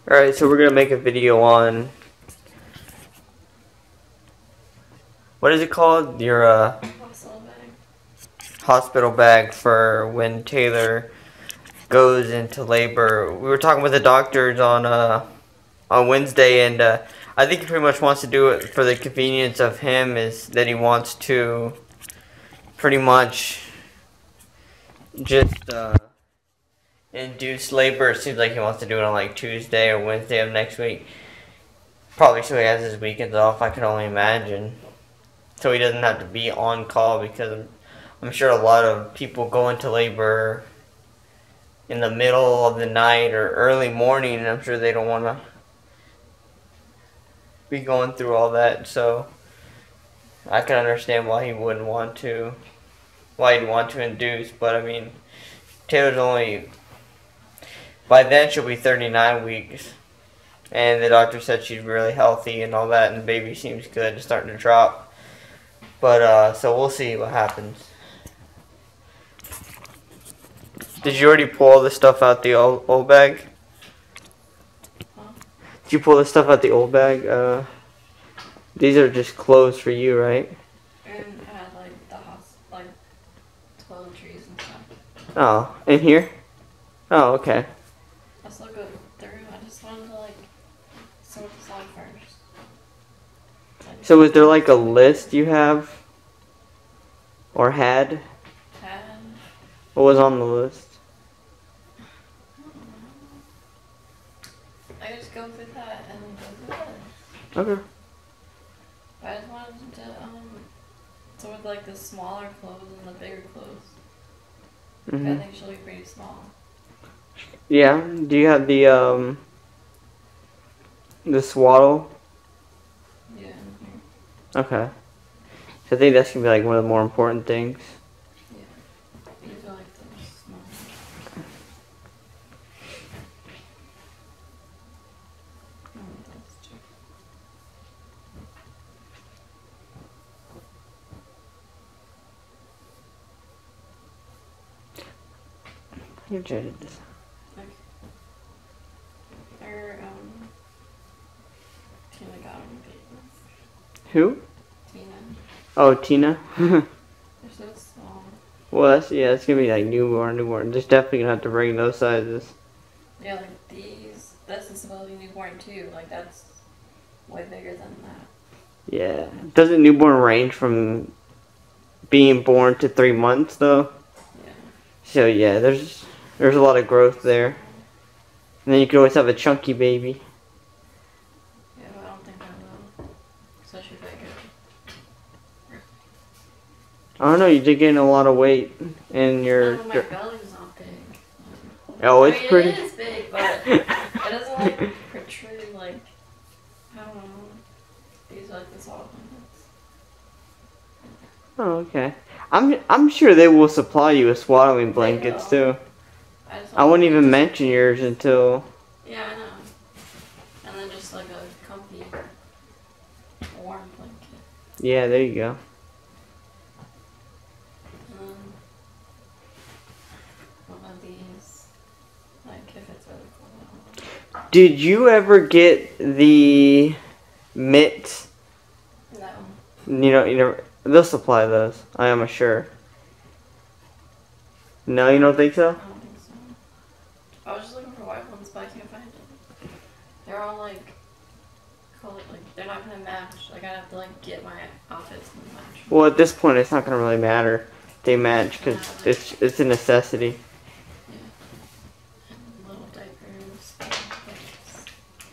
Alright, so we're gonna make a video on what is it called? Your hospital bag for when Taylor goes into labor. We were talking with the doctors on Wednesday, and I think he pretty much wants to do it for the convenience of him. Is that he wants to pretty much just induce labor. It seems like he wants to do it on like Tuesday or Wednesday of next week. Probably so he has his weekends off, I can only imagine. So he doesn't have to be on call, because I'm sure a lot of people go into labor in the middle of the night or early morning, and I'm sure they don't want to be going through all that. So I can understand why he wouldn't want to, why he'd want to induce. But I mean, Taylor's only, by then she'll be 39 weeks, and the doctor said she's really healthy and all that, and the baby seems good. It's starting to drop. But so we'll see what happens. Did you already pull all the stuff out the old bag? Huh? Did you pull the stuff out the old bag? These are just clothes for you, right? And I had like the house, like toiletries and stuff. Oh, in here? Oh, okay. I still go through. I just wanted to like sort this out first. So is there like a list you have? Or had? What was on the list? I just go through that and go through that. Okay. But I just wanted to sort like the smaller clothes and the bigger clothes. Mm-hmm. I think she'll be pretty small. Yeah. Do you have the swaddle? Yeah. Okay. So I think that's gonna be like one of the more important things. Yeah. These are like the small. That's true. You judged this. Okay. Or Tina got on babies. Who? Tina. Oh, Tina. They're so small. Well, that's it's gonna be like newborn. Just definitely gonna have to bring those sizes. Yeah, like these. This is supposed to be newborn too. Like that's way bigger than that. Yeah. Doesn't newborn range from being born to 3 months though? Yeah. So yeah, there's a lot of growth there. And then you could always have a chunky baby. Yeah, but I don't think I will. Especially if I get. I don't know, you did gain a lot of weight in your... No, my belly's not big. Oh, it's I mean, pretty... it is big, but it doesn't like protrude like, I don't know. These are like the solid ones. Oh, okay. I'm sure they will supply you with swaddling blankets too. I wouldn't even mention yours until... Yeah, I know. And then just like a comfy, warm blanket. Yeah, there you go. One of these, like if it's really cold. Did you ever get the mitts? No. You never... They'll supply those, I am sure. No, you don't think so? I don't think so. I was just looking for white ones, but I can't find them. They're all like colored, like they're not gonna match. Like I have to like get my outfits to match. Well, at this point, it's not gonna really matter. They match because it's a necessity. Yeah. And little diapers,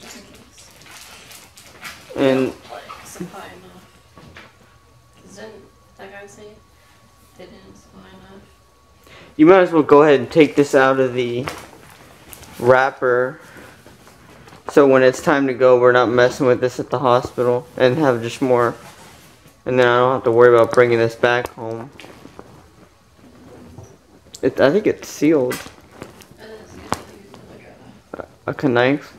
just in case. And Like supply enough. Cause didn't that guy say they didn't supply enough? you might as well go ahead and take this out of the wrapper, so when it's time to go, we're not messing with this at the hospital, and have just more. And then I don't have to worry about bringing this back home. I think it's sealed. It is like A knife.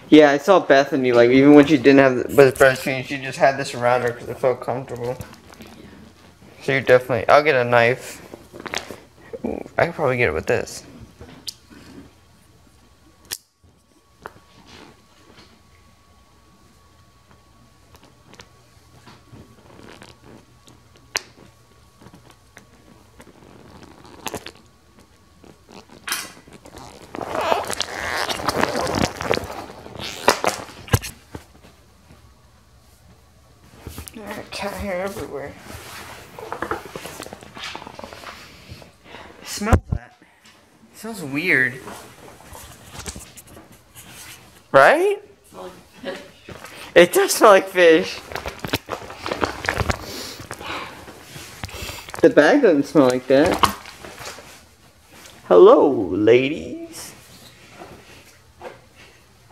Yeah, I saw Bethany, like, even when she didn't have, was breastfeeding, she just had this around her because it felt comfortable. So you definitely, I'll get a knife. I could probably get it with this. Cat hair everywhere. Smell that. It smells weird. Right? Well, like, It does smell like fish. The bag doesn't smell like that. Hello, ladies.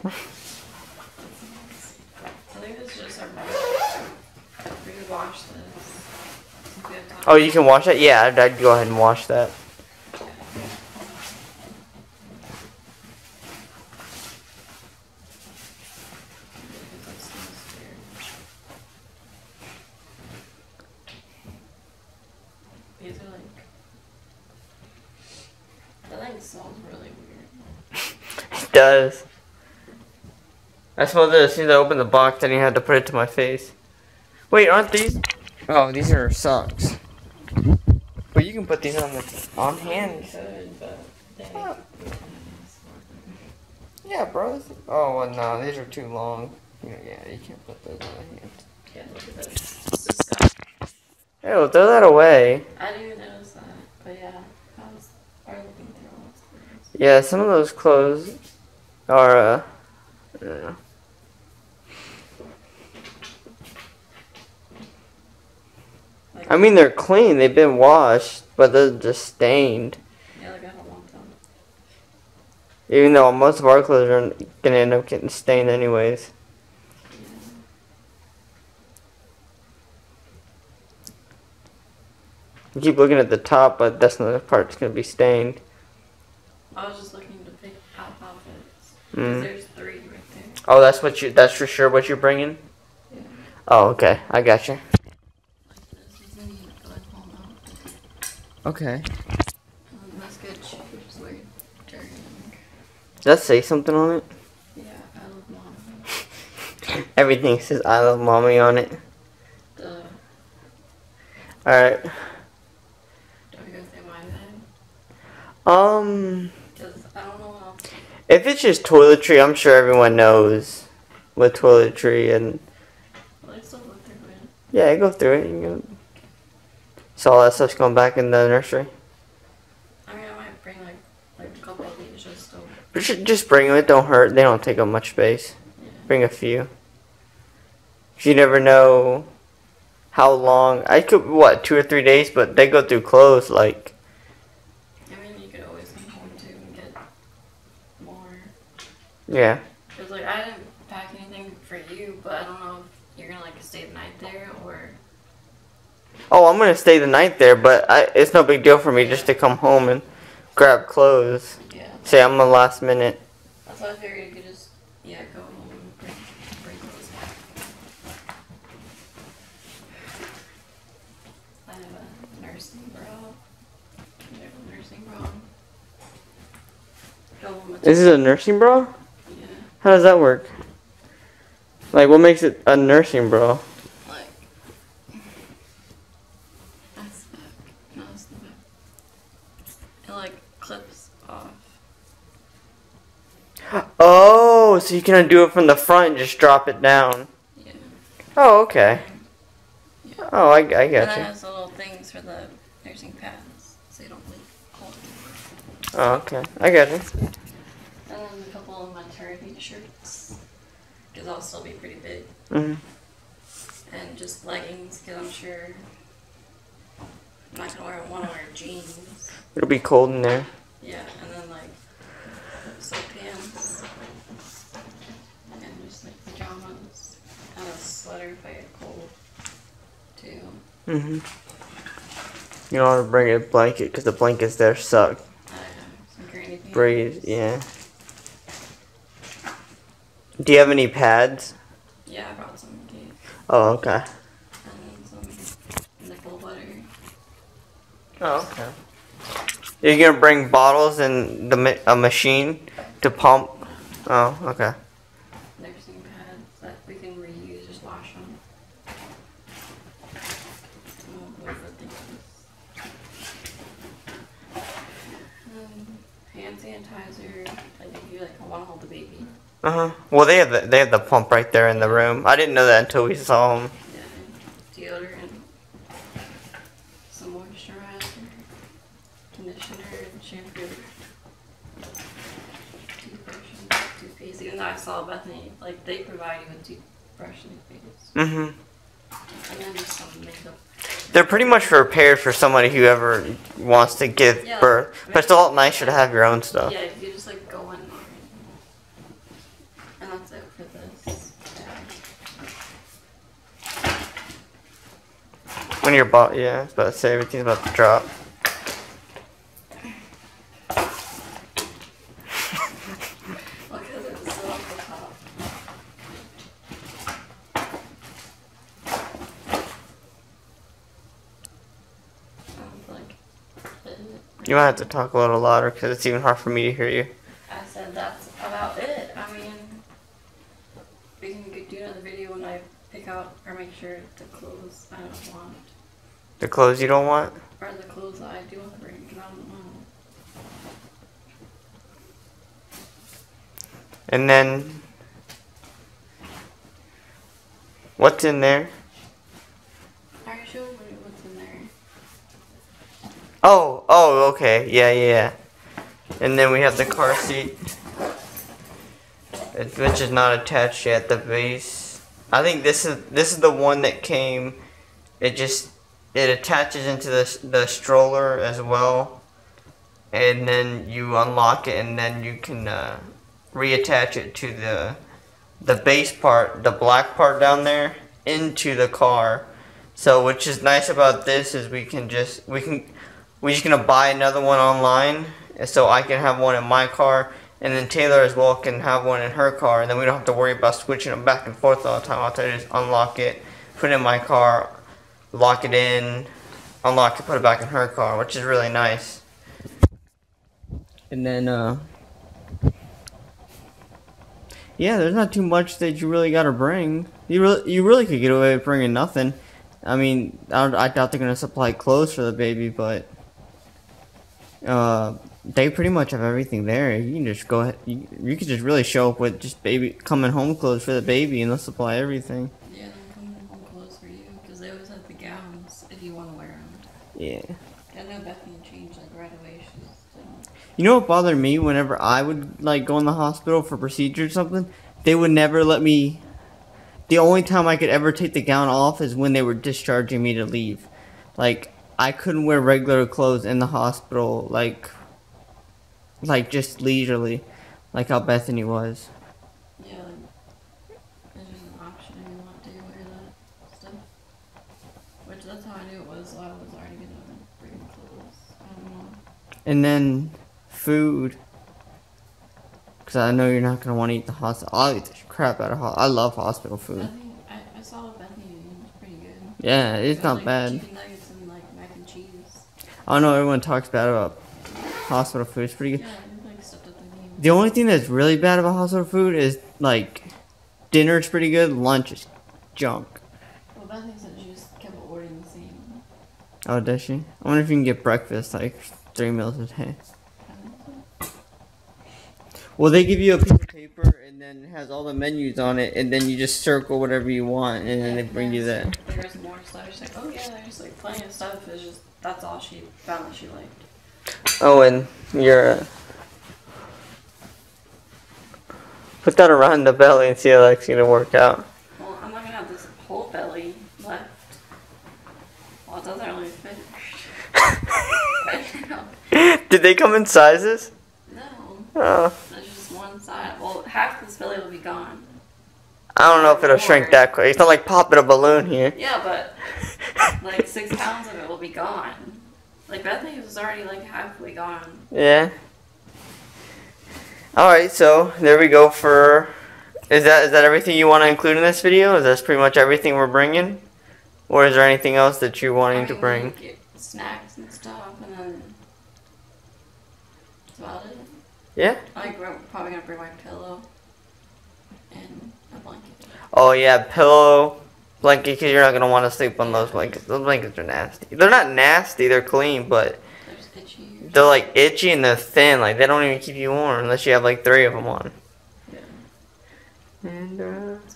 I think it's just our we could wash this. If we have time. Oh, you can wash that? Yeah, I'd go ahead and wash that. These are like. That thing smells really weird. It does. I smelled it as soon as I opened the box, then you had to put it to my face. Wait, aren't these? Oh, these are socks. But you can put these on hand. Could, but they Oh. Yeah, bro. Oh, well, no, these are too long. Yeah, you can't put those on hand. Yeah, look at this. It's disgusting. Hey, well, throw that away. I didn't even notice that. But yeah, I was already looking through all those things. Yeah, some of those clothes are, yeah. Like, I mean, they're clean. They've been washed, but they're just stained. yeah, like I don't want them. Even though most of our clothes are gonna end up getting stained anyways. You keep looking at the top, but that's not the part that's gonna be stained. I was just looking to pick out outfits. Mm. Because there's 3 right there. Oh, that's for sure what you're bringing? Yeah. Oh, okay. I got you. Like this is in like home outfit. Okay. Let's get shoes wear during. Does that say something on it? Yeah, I love mom. Everything says I love mommy on it. The Alright. don't you guys say my bag? Because I don't know how. If it's just toiletry, I'm sure everyone knows what toiletry and Well, I still look through it. yeah, go through it. You can, so all that stuff's going back in the nursery. I mean, I might bring like a couple of these just to. But just bring them. It don't hurt. They don't take up much space. Yeah. Bring a few. 'Cause you never know how long. I could, what, 2 or 3 days, but they go through clothes like. I mean, you could always come home too and get more. Yeah. Because like I didn't pack anything for you, but I don't know if you're gonna like stay the night there or. Oh, I'm gonna stay the night there, but it's no big deal for me just to come home and grab clothes. Yeah. Say I'm the last minute. That's why I figured you could just go home and bring clothes back. I have a nursing bra. I have a nursing bra. Go home with This is a nursing bra? yeah. How does that work? Like, what makes it a nursing bra? Like that's the back. No, that's the back. It like clips off. Oh, so you can undo it from the front and just drop it down. Yeah. Oh, okay. Yeah. Oh, I And then it got you. has the little things for the nursing pads, so you don't leak cold. Oh, okay. I got you. And then a couple of maternity shirts, because I'll still be pretty big. Hmm. And just leggings, because I'm sure I'm not gonna want to wear jeans. It'll be cold in there. Yeah, and then like sweatpants, and just like pajamas, and a sweater if I get cold, too. Hmm. You don't want to bring a blanket because the blankets there suck. Some granny pants. Breathe, yeah. Do you have any pads? Yeah, I brought some in case. Oh, okay. And then some nipple butter. Oh, okay. You're gonna bring bottles and a machine to pump. Oh, okay. Nursing pads that we can reuse, just wash them. Hand sanitizer. Like if you want to hold the baby. Well, they have the pump right there in the room. I didn't know that until we saw them. Yeah, deodorant, some moisturizer, conditioner, shampoo, toothbrush, and toothpaste. Even though I saw Bethany, like they provide you with toothbrush and toothpaste. And then just some makeup. They're pretty much prepared for somebody who ever wants to give birth. But it's a lot nicer to have your own stuff. Yeah, you just go in. And that's it for this. When you're yeah, I was about to say everything's about to drop. Because it's still off the top. You might have to talk a little louder because it's even hard for me to hear you. I said that's about it. I mean, we can do another video when I pick out or make sure the clothes I don't want. The clothes you don't want? Or the clothes that I do want to bring, because I don't know. And then, what's in there? Are you showing me what's in there? Oh, okay, yeah. And then we have the car seat, which is not attached yet. The base. I think this is the one that came. It attaches into the stroller as well, and then you unlock it, and then you can reattach it to the base part, the black part down there, into the car. So, which is nice about this is we're just gonna buy another one online, so I can have one in my car, and then Taylor as well can have one in her car, and then we don't have to worry about switching them back and forth all the time. I'll have to just unlock it, put it in my car, lock it in, unlock it, put it back in her car, which is really nice. And then, yeah, there's not too much that you really gotta bring. You really could get away with bringing nothing. I mean, I doubt they're gonna supply clothes for the baby, but they pretty much have everything there. You can just go ahead. You could just really show up with just baby coming home clothes for the baby, and they'll supply everything. Yeah, they'll come home clothes for you because they always have the gowns if you want to wear them. Yeah. I know Bethany changed right away. You know what bothered me whenever I would go in the hospital for procedure or something? They would never let me. The only time I could ever take the gown off is when they were discharging me to leave. I couldn't wear regular clothes in the hospital, like just leisurely, like how Bethany was. Yeah, it's just an option if you want to wear that stuff. Which that's how I knew it was, so I was already gonna bring clothes. I don't know. And then food, because I know you're not gonna want to eat the hospital. I'll eat the crap out of hospital. I love hospital food. I saw Bethany and it was pretty good. Yeah, it's not bad. Chicken nuggets and mac and cheese. I know everyone talks bad about hospital food. It's pretty good. Yeah, stuff that they need. The only thing that's really bad about hospital food is dinner's pretty good, lunch is junk. Well, Bethany said she just kept ordering the same. Oh, does she? I wonder if you can get breakfast 3 meals a day. Well, they give you a piece of paper and then it has all the menus on it, and then you just circle whatever you want, and then they bring you that. There's more stuff. She's like, oh yeah, there's plenty of stuff. It's just that's all she found that she liked. Oh, and you're put that around the belly and see how that's gonna work out. Well, I'm not gonna have this whole belly left. Well, it doesn't really fit. Did they come in sizes? No. Oh. There's just one side. Well, half this belly will be gone. I don't know if it'll shrink that quick. It's not like popping a balloon here. Yeah, but 6 pounds of it will be gone. Bethany was already halfway gone. Yeah. Alright, so there we go for... Is that everything you want to include in this video? Is that pretty much everything we're bringing? Or is there anything else that you're wanting to bring? Get snacks and stuff, and then about it. Yeah. I'm probably gonna bring my pillow and a blanket. Oh yeah, pillow, blanket, because you're not gonna want to sleep on those blankets. Those blankets are nasty. They're not nasty. They're clean, but They're just itchy. they're like itchy and they're thin. Like they don't even keep you warm unless you have like 3 of them on. Yeah. And It's